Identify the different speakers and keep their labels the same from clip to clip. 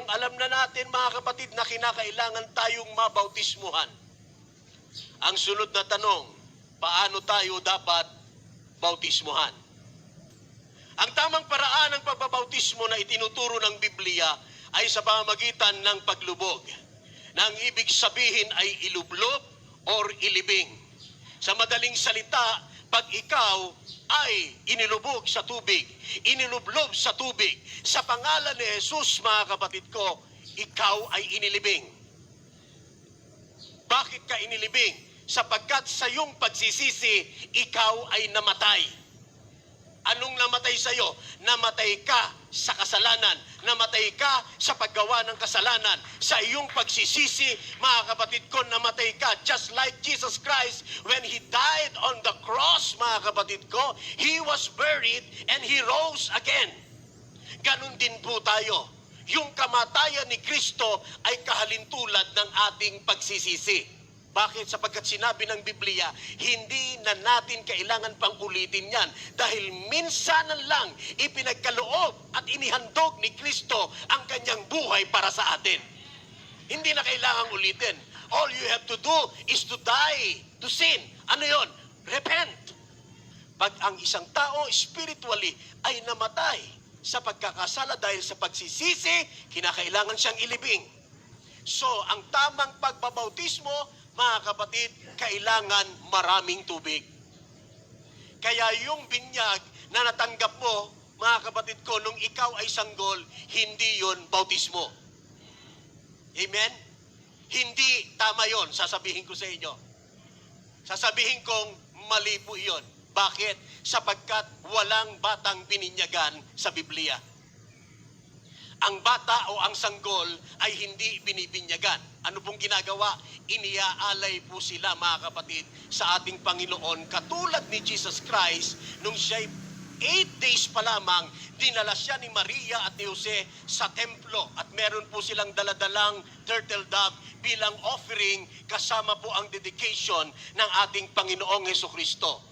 Speaker 1: alam na natin mga kapatid na kinakailangan tayong mabautismuhan. Ang sunod na tanong, paano tayo dapat bautismuhan? Ang tamang paraan ng pagbabautismo na itinuturo ng Biblia ay sa pamamagitan ng paglubog, na ang ibig sabihin ay ilublob or ilibing. Sa madaling salita, pag ikaw ay inilubog sa tubig, inilublob sa tubig, sa pangalan ni Jesus, mga kapatid ko, ikaw ay inilibing. Bakit ka inilibing? Sapagkat sa iyong pagsisisi, ikaw ay namatay. Anong namatay sa iyo? Namatay ka sa kasalanan. Namatay ka sa paggawa ng kasalanan. Sa iyong pagsisisi, mga kapatid ko, namatay ka. Just like Jesus Christ, when He died on the cross, mga kapatid ko, He was buried and He rose again. Ganun din po tayo. Yung kamatayan ni Kristo ay kahalintulad ng ating pagsisisi. Bakit? Sapagkat sinabi ng Biblia, hindi na natin kailangan pang ulitin yan. Dahil minsanan lang ipinagkaloob at inihandog ni Kristo ang kanyang buhay para sa atin. Hindi na kailangang ulitin. All you have to do is to die to sin. Ano yon? Repent. Pag ang isang tao spiritually ay namatay sa pagkakasala dahil sa pagsisisi, kinakailangan siyang ilibing. So, ang tamang pagbabautismo, mga kapatid, kailangan maraming tubig. Kaya yung binyag na natanggap mo, mga kapatid ko, nung ikaw ay sanggol, hindi yon bautismo. Amen? Hindi tama yon, sasabihin ko sa inyo. Sasabihin kong mali po yon. Bakit? Sapagkat walang batang bininyagan sa Biblia. Ang bata o ang sanggol ay hindi binibinyagan. Ano pong ginagawa? Iniaalay po sila, mga kapatid, sa ating Panginoon. Katulad ni Jesus Christ, nung siya'y 8 days pa lamang, dinala siya ni Maria at ni Jose sa templo. At meron po silang daladalang turtle dove bilang offering, kasama po ang dedication ng ating Panginoong Hesukristo.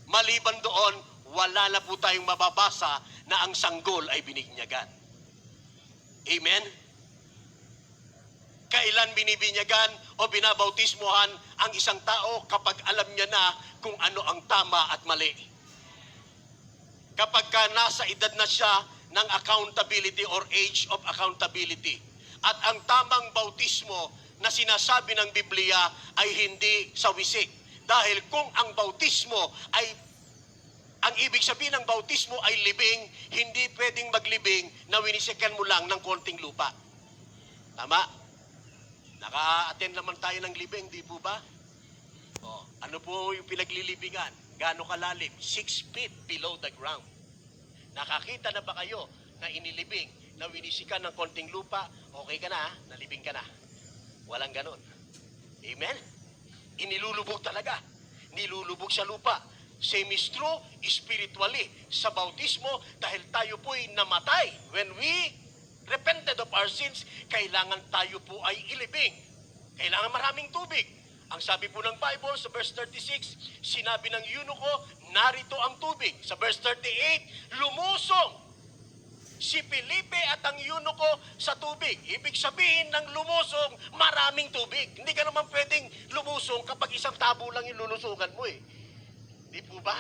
Speaker 1: Maliban doon, wala na po tayong mababasa na ang sanggol ay bininyagan. Amen? Kailan binibinyagan o binabautismuhan ang isang tao? Kapag alam niya na kung ano ang tama at mali. Kapag ka nasa edad na siya ng accountability or age of accountability. At ang tamang bautismo na sinasabi ng Biblia ay hindi sa wisik. Dahil kung ang bautismo ay ang ibig sabihin ng bautismo ay libing, hindi pwedeng maglibing na winisikan mo lang ng konting lupa. Tama? Naka-attend naman tayo ng libing, di po ba? O, ano po yung pinaglilibingan? Gaano kalalim? 6 feet below the ground. Nakakita na ba kayo na inilibing, na winisikan ng konting lupa? Okay ka na, nalibing ka na. Walang ganon. Amen? Inilulubog talaga. Nilulubog sa lupa. Same is true spiritually sa bautismo, dahil tayo po'y namatay. When we repented of our sins, kailangan tayo po ay ilibing. Kailangan maraming tubig. Ang sabi po ng Bible sa verse 36, sinabi ng eunuko, narito ang tubig. Sa verse 38, lumusong si Felipe at ang eunuko sa tubig. Ibig sabihin ng lumusong, maraming tubig. Hindi ka naman pwedeng lumusong kapag isang tabo lang yung lulusungan mo eh. Di po ba?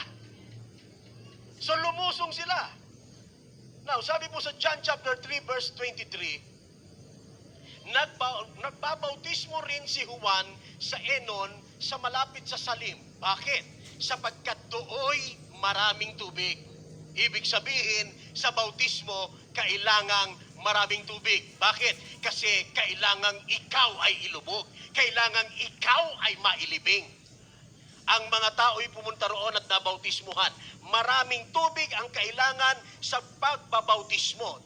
Speaker 1: So lumusong sila. Now, sabi po sa John chapter 3 verse 23, nagbabautismo rin si Juan sa Enon sa malapit sa Salim. Bakit? Sapagkat dooy maraming tubig. Ibig sabihin, sa bautismo, kailangang maraming tubig. Bakit? Kasi kailangang ikaw ay ilubog. Kailangang ikaw ay mailibing. Ang mga tao'y pumunta roon at nabautismuhan. Maraming tubig ang kailangan sa pagbabautismo.